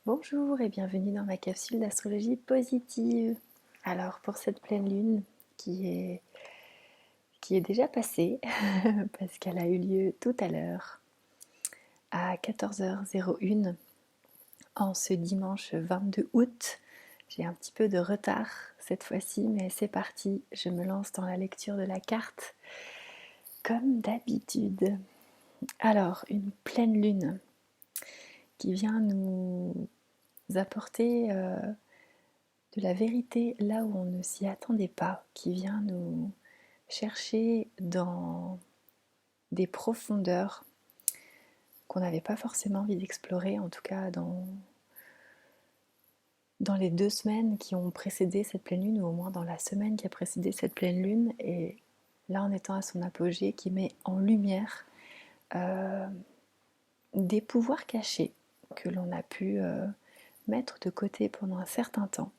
Bonjour et bienvenue dans ma capsule d'astrologie positive. Alors pour cette pleine lune qui est déjà passée, parce qu'elle a eu lieu tout à l'heure à 14h01 en ce dimanche 22 août. J'ai un petit peu de retard cette fois-ci, mais c'est parti, je me lance dans la lecture de la carte comme d'habitude. Alors une pleine lune qui vient nous apporter de la vérité là où on ne s'y attendait pas, qui vient nous chercher dans des profondeurs qu'on n'avait pas forcément envie d'explorer, en tout cas dans les 2 semaines qui ont précédé cette pleine lune, ou au moins dans la semaine qui a précédé cette pleine lune, et là en étant à son apogée, qui met en lumière euh, des pouvoirs cachés que l'on a pu mettre de côté pendant un certain temps,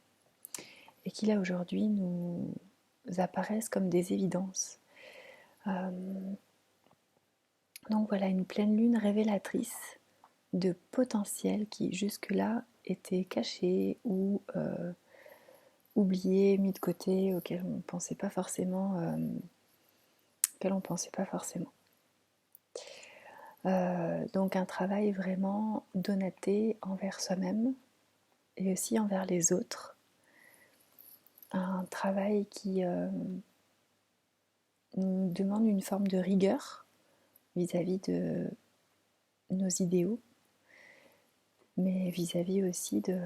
et qui là aujourd'hui nous apparaissent comme des évidences. Donc voilà, une pleine lune révélatrice de potentiel qui jusque-là était caché ou oublié, mis de côté, auquel on ne pensait pas forcément. Donc un travail vraiment d'honnêteté envers soi-même et aussi envers les autres. Un travail qui nous demande une forme de rigueur vis-à-vis de nos idéaux, mais vis-à-vis aussi de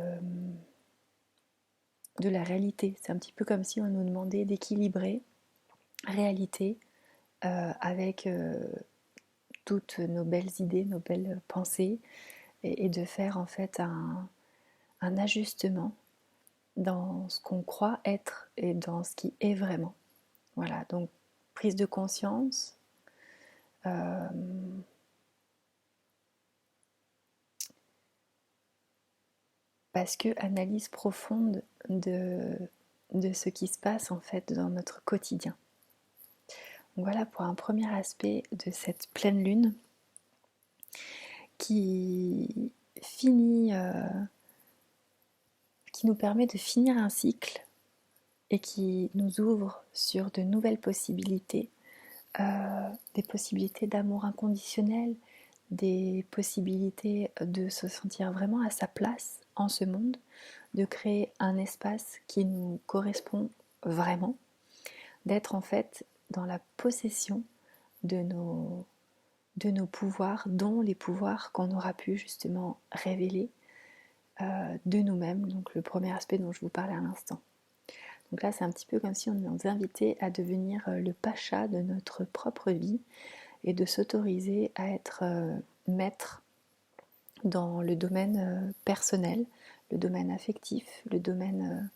la réalité. C'est un petit peu comme si on nous demandait d'équilibrer réalité avec toutes nos belles idées, nos belles pensées, et de faire en fait un ajustement dans ce qu'on croit être et dans ce qui est vraiment. Voilà, donc prise de conscience, euh, parce que analyse profonde de ce qui se passe en fait dans notre quotidien. Donc voilà pour un premier aspect de cette pleine lune qui finit, qui nous permet de finir un cycle et qui nous ouvre sur de nouvelles possibilités, des possibilités d'amour inconditionnel, des possibilités de se sentir vraiment à sa place en ce monde, de créer un espace qui nous correspond vraiment, d'être en fait dans la possession de nos pouvoirs, dont les pouvoirs qu'on aura pu justement révéler de nous-mêmes, donc le premier aspect dont je vous parlais à l'instant. Donc là, c'est un petit peu comme si on nous invitait à devenir le pacha de notre propre vie et de s'autoriser à être maître dans le domaine personnel, le domaine affectif, le domaine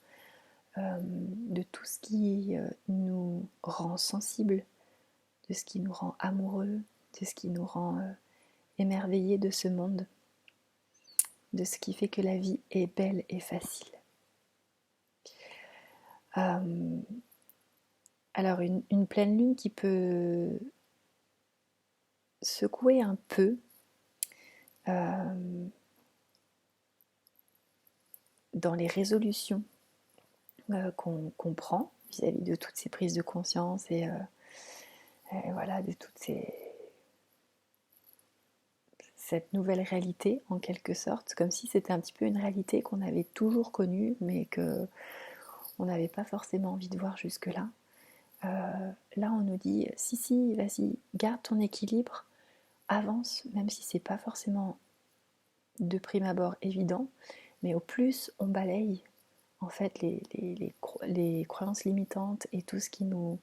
de tout ce qui nous rend sensibles, de ce qui nous rend amoureux, de ce qui nous rend émerveillés de ce monde, de ce qui fait que la vie est belle et facile. Alors une pleine lune qui peut secouer un peu dans les résolutions qu'on prend vis-à-vis de toutes ces prises de conscience et voilà, de toute cette nouvelle réalité en quelque sorte, comme si c'était un petit peu une réalité qu'on avait toujours connue mais que on n'avait pas forcément envie de voir jusque-là. Là on nous dit si, vas-y, garde ton équilibre, avance, même si c'est pas forcément de prime abord évident, mais au plus on balaye en fait les croyances limitantes et tout ce qui nous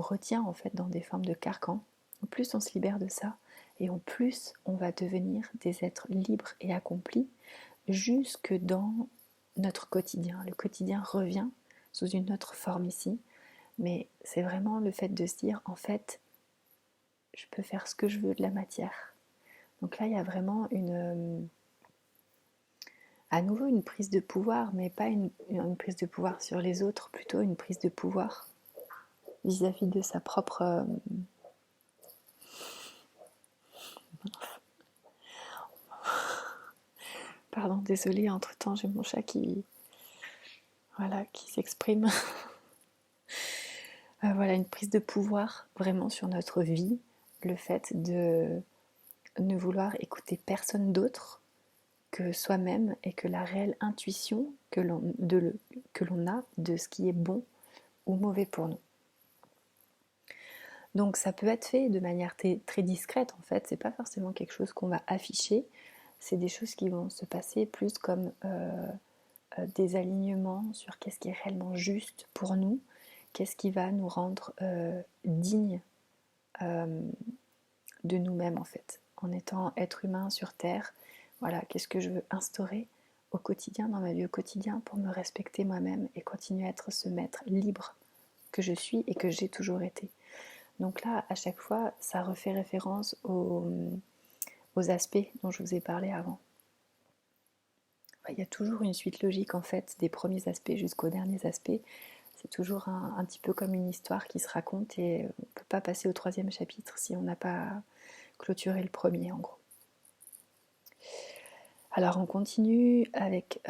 retient en fait dans des formes de carcans, au plus on se libère de ça et au plus on va devenir des êtres libres et accomplis jusque dans notre quotidien. Le quotidien revient sous une autre forme ici, mais c'est vraiment le fait de se dire en fait je peux faire ce que je veux de la matière. Donc là il y a vraiment à nouveau une prise de pouvoir, mais pas une prise de pouvoir sur les autres, plutôt une prise de pouvoir vis-à-vis de sa propre Pardon, désolée, entre-temps j'ai mon chat qui s'exprime. Voilà, une prise de pouvoir vraiment sur notre vie, le fait de ne vouloir écouter personne d'autre que soi-même et que la réelle intuition que l'on a de ce qui est bon ou mauvais pour nous. Donc ça peut être fait de manière très discrète en fait, c'est pas forcément quelque chose qu'on va afficher, c'est des choses qui vont se passer plus comme des alignements sur qu'est-ce qui est réellement juste pour nous, qu'est-ce qui va nous rendre dignes de nous-mêmes en fait, en étant être humain sur Terre. Voilà, qu'est-ce que je veux instaurer au quotidien, dans ma vie au quotidien, pour me respecter moi-même et continuer à être ce maître libre que je suis et que j'ai toujours été. Donc là, à chaque fois, ça refait référence aux aspects dont je vous ai parlé avant. Il y a toujours une suite logique en fait, des premiers aspects jusqu'aux derniers aspects. C'est toujours un petit peu comme une histoire qui se raconte et on ne peut pas passer au 3e chapitre si on n'a pas clôturé le premier en gros. Alors on continue avec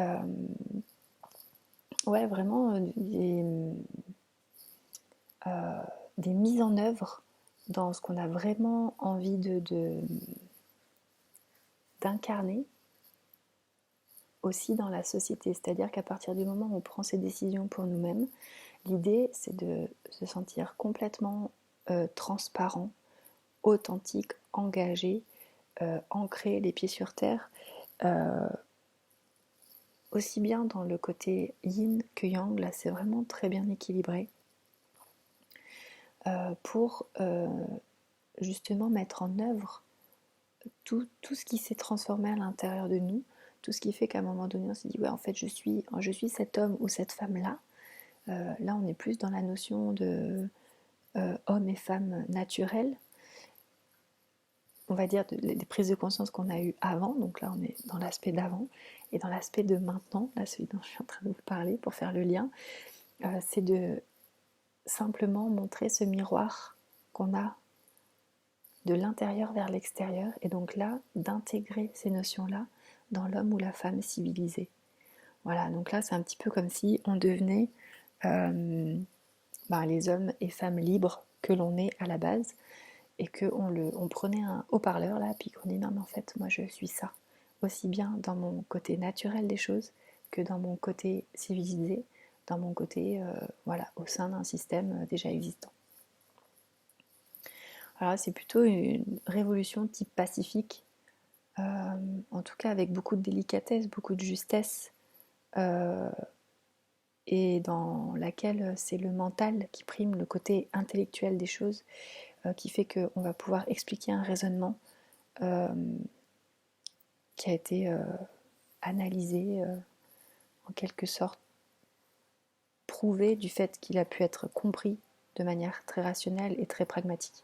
vraiment des mises en œuvre dans ce qu'on a vraiment envie d'incarner aussi dans la société. C'est-à-dire qu'à partir du moment où on prend ces décisions pour nous-mêmes, l'idée c'est de se sentir complètement transparent, authentique, engagé, ancré, les pieds sur terre, aussi bien dans le côté yin que yang, là c'est vraiment très bien équilibré, pour justement mettre en œuvre tout ce qui s'est transformé à l'intérieur de nous, tout ce qui fait qu'à un moment donné on se dit ouais en fait je suis cet homme ou cette femme là. Là on est plus dans la notion de homme et femme naturels, on va dire des prises de conscience qu'on a eues avant, donc là on est dans l'aspect d'avant, et dans l'aspect de maintenant, là celui dont je suis en train de vous parler pour faire le lien, c'est de simplement montrer ce miroir qu'on a de l'intérieur vers l'extérieur, et donc là d'intégrer ces notions-là dans l'homme ou la femme civilisée. Voilà, donc là c'est un petit peu comme si on devenait les hommes et femmes libres que l'on est à la base, et qu'on prenait un haut-parleur là, puis qu'on dit non mais en fait moi je suis ça, aussi bien dans mon côté naturel des choses que dans mon côté civilisé, dans mon côté au sein d'un système déjà existant. Alors c'est plutôt une révolution type pacifique, en tout cas avec beaucoup de délicatesse, beaucoup de justesse, et dans laquelle c'est le mental qui prime le côté intellectuel des choses, qui fait qu'on va pouvoir expliquer un raisonnement qui a été analysé, en quelque sorte prouvé du fait qu'il a pu être compris de manière très rationnelle et très pragmatique.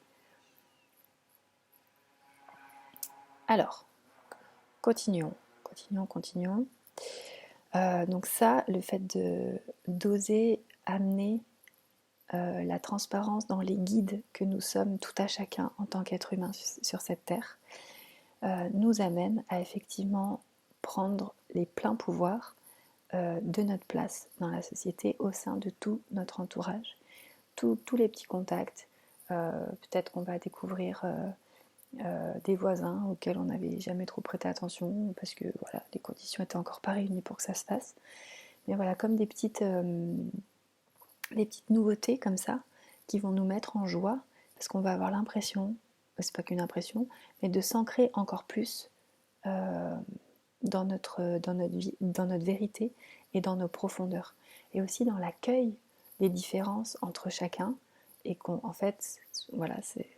Alors, continuons. Donc ça, le fait d'oser amener la transparence dans les guides que nous sommes tout à chacun en tant qu'être humain sur cette terre, nous amène à effectivement prendre les pleins pouvoirs de notre place dans la société au sein de tout notre entourage, tous les petits contacts. Peut-être qu'on va découvrir des voisins auxquels on n'avait jamais trop prêté attention parce que voilà, les conditions étaient encore pas réunies pour que ça se fasse. Mais voilà, comme des petites nouveautés comme ça qui vont nous mettre en joie parce qu'on va avoir l'impression, c'est pas qu'une impression, mais de s'ancrer encore plus dans notre vérité et dans nos profondeurs, et aussi dans l'accueil des différences entre chacun, et qu'en fait, voilà, c'est...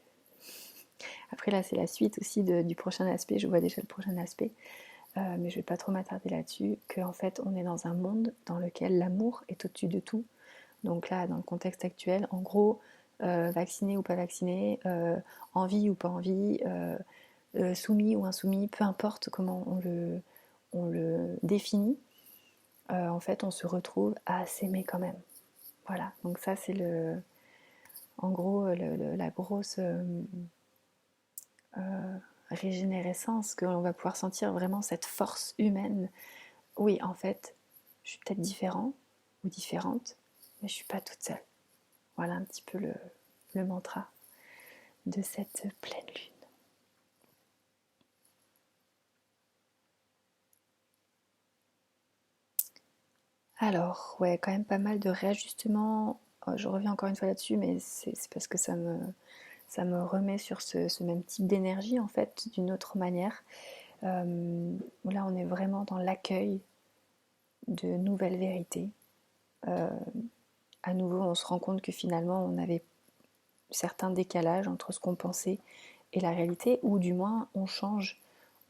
Après là, c'est la suite aussi du prochain aspect, je vois déjà le prochain aspect, mais je vais pas trop m'attarder là-dessus, qu'en fait, on est dans un monde dans lequel l'amour est au-dessus de tout. Donc là, dans le contexte actuel, en gros, vacciné ou pas vacciné, envie ou pas envie, soumis ou insoumis, peu importe comment on le définit, en fait on se retrouve à s'aimer quand même. Voilà, donc ça c'est en gros la grosse régénérescence, qu'on va pouvoir sentir vraiment cette force humaine. Oui, en fait, je suis peut-être différent ou différente, mais je ne suis pas toute seule. Voilà un petit peu le mantra de cette pleine lune. Alors, ouais, quand même pas mal de réajustements. Je reviens encore une fois là-dessus, mais c'est parce que ça me remet sur ce même type d'énergie, en fait, d'une autre manière. Là, on est vraiment dans l'accueil de nouvelles vérités. Euh, à nouveau, on se rend compte que finalement, on avait certains décalages entre ce qu'on pensait et la réalité, ou du moins, on change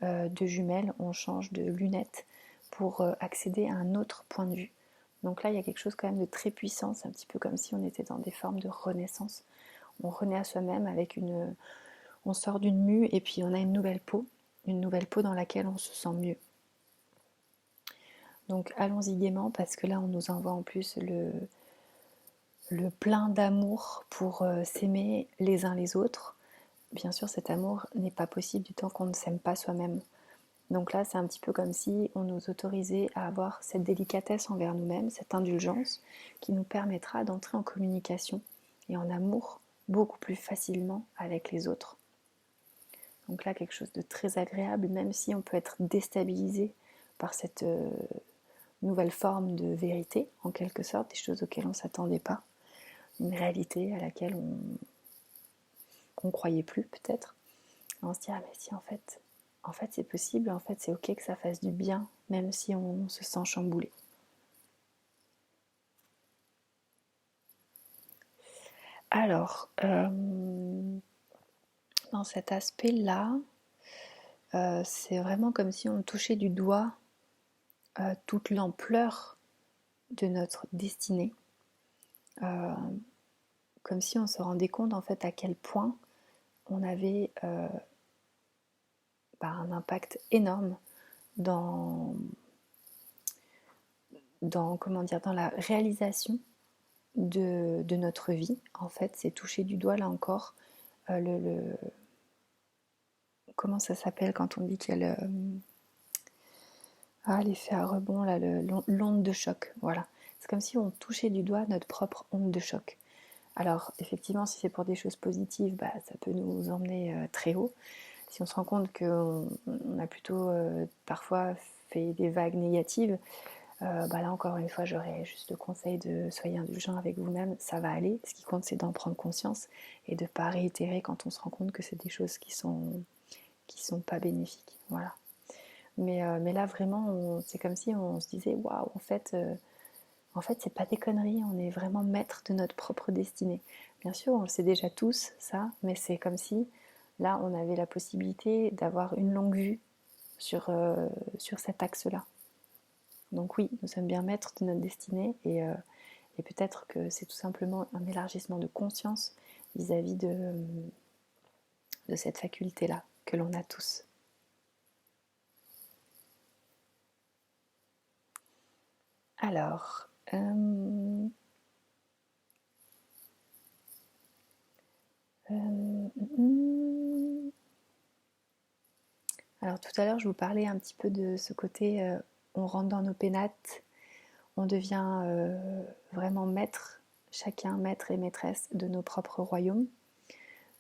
de jumelles, on change de lunettes pour accéder à un autre point de vue. Donc là, il y a quelque chose quand même de très puissant, c'est un petit peu comme si on était dans des formes de renaissance. On renaît à soi-même avec une... On sort d'une mue et puis on a une nouvelle peau dans laquelle on se sent mieux. Donc allons-y gaiement parce que là, on nous envoie en plus le plein d'amour pour s'aimer les uns les autres. Bien sûr, cet amour n'est pas possible du temps qu'on ne s'aime pas soi-même. Donc là, c'est un petit peu comme si on nous autorisait à avoir cette délicatesse envers nous-mêmes, cette indulgence qui nous permettra d'entrer en communication et en amour beaucoup plus facilement avec les autres. Donc là, quelque chose de très agréable, même si on peut être déstabilisé par cette nouvelle forme de vérité, en quelque sorte, des choses auxquelles on ne s'attendait pas, une réalité à laquelle on ne croyait plus peut-être. On se dit, ah mais si en fait c'est possible, en fait c'est ok que ça fasse du bien, même si on se sent chamboulé. Alors, dans cet aspect-là, c'est vraiment comme si on touchait du doigt toute l'ampleur de notre destinée, euh, comme si on se rendait compte en fait à quel point on avait un impact énorme dans, dans la réalisation de notre vie. En fait, c'est toucher du doigt là encore comment ça s'appelle quand on dit qu'il y a l'effet à rebond, là, l'onde de choc. Voilà. C'est comme si on touchait du doigt notre propre onde de choc. Alors, effectivement, si c'est pour des choses positives, ça peut nous emmener très haut. Si on se rend compte qu'on a plutôt parfois fait des vagues négatives, là encore une fois, j'aurais juste le conseil de soyez indulgent avec vous-même, ça va aller. Ce qui compte, c'est d'en prendre conscience et de ne pas réitérer quand on se rend compte que c'est des choses qui sont pas bénéfiques. Voilà. Mais là, vraiment, c'est comme si on se disait waouh, en fait, c'est pas des conneries, on est vraiment maître de notre propre destinée. Bien sûr, on le sait déjà tous, ça, mais c'est comme si là, on avait la possibilité d'avoir une longue vue sur cet axe-là. Donc oui, nous sommes bien maîtres de notre destinée et peut-être que c'est tout simplement un élargissement de conscience vis-à-vis de cette faculté-là que l'on a tous. Alors, alors tout à l'heure, je vous parlais un petit peu de ce côté, on rentre dans nos pénates, on devient vraiment maître, chacun maître et maîtresse de nos propres royaumes,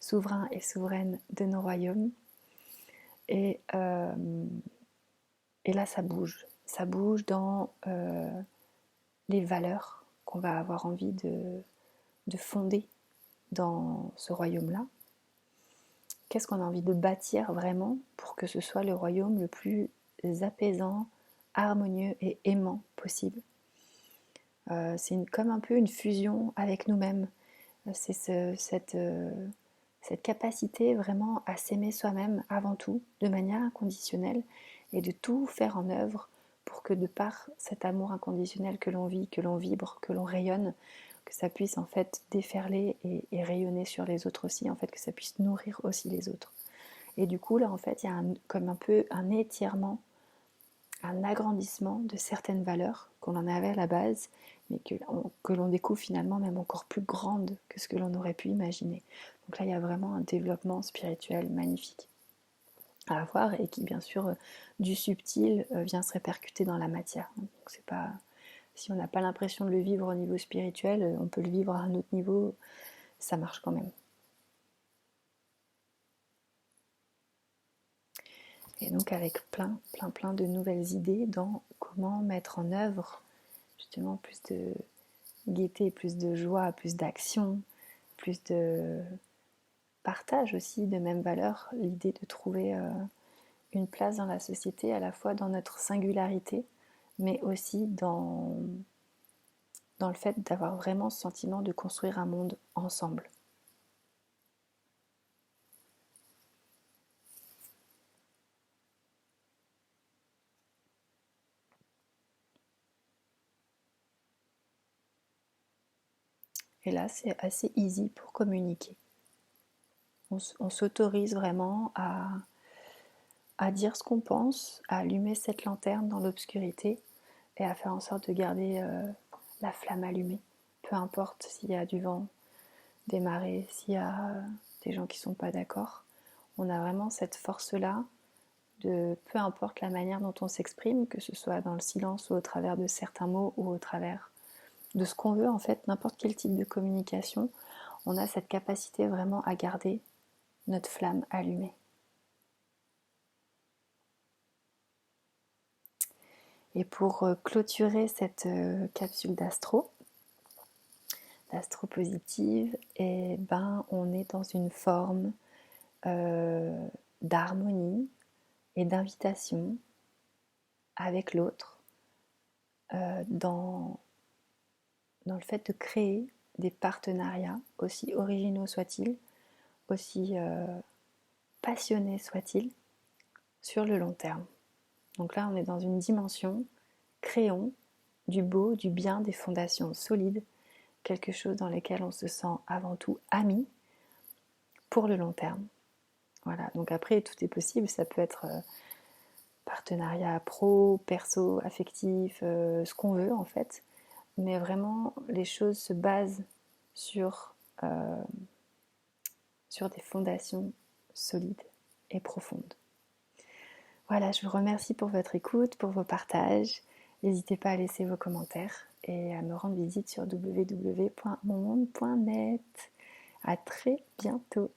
souverain et souveraine de nos royaumes. Et, euh, et là, ça bouge dans les valeurs qu'on va avoir envie de fonder dans ce royaume-là. Qu'est-ce qu'on a envie de bâtir vraiment pour que ce soit le royaume le plus apaisant, harmonieux et aimant possible. C'est comme un peu une fusion avec nous-mêmes. C'est cette capacité vraiment à s'aimer soi-même avant tout, de manière inconditionnelle, et de tout faire en œuvre pour que de par cet amour inconditionnel que l'on vit, que l'on vibre, que l'on rayonne, que ça puisse en fait déferler et rayonner sur les autres aussi, en fait que ça puisse nourrir aussi les autres. Et du coup là en fait il y a comme un peu un étirement, un agrandissement de certaines valeurs qu'on en avait à la base, mais que l'on découvre finalement même encore plus grandes que ce que l'on aurait pu imaginer. Donc là il y a vraiment un développement spirituel magnifique. à avoir et qui bien sûr du subtil vient se répercuter dans la matière. Donc c'est pas, si on n'a pas l'impression de le vivre au niveau spirituel, on peut le vivre à un autre niveau, ça marche quand même. Et donc avec plein de nouvelles idées dans comment mettre en œuvre justement plus de gaieté, plus de joie, plus d'action, plus de partage aussi de mêmes valeurs, l'idée de trouver une place dans la société, à la fois dans notre singularité, mais aussi dans le fait d'avoir vraiment ce sentiment de construire un monde ensemble. Et là, c'est assez easy pour communiquer. On s'autorise vraiment à dire ce qu'on pense, à allumer cette lanterne dans l'obscurité et à faire en sorte de garder la flamme allumée. Peu importe s'il y a du vent, des marées, s'il y a des gens qui ne sont pas d'accord. On a vraiment cette force-là de peu importe la manière dont on s'exprime, que ce soit dans le silence ou au travers de certains mots ou au travers de ce qu'on veut en fait, n'importe quel type de communication, on a cette capacité vraiment à garder notre flamme allumée. Et pour clôturer cette capsule d'astro-positive, et ben, on est dans une forme d'harmonie et d'invitation avec l'autre dans le fait de créer des partenariats, aussi originaux soient-ils, aussi passionnés soient-ils, sur le long terme. Donc là, on est dans une dimension, créons du beau, du bien, des fondations solides, quelque chose dans lequel on se sent avant tout ami pour le long terme. Voilà, donc après, tout est possible, ça peut être partenariat pro, perso, affectif, ce qu'on veut en fait, mais vraiment, les choses se basent sur, sur des fondations solides et profondes. Voilà, je vous remercie pour votre écoute, pour vos partages. N'hésitez pas à laisser vos commentaires et à me rendre visite sur www.monmonde.net. À très bientôt.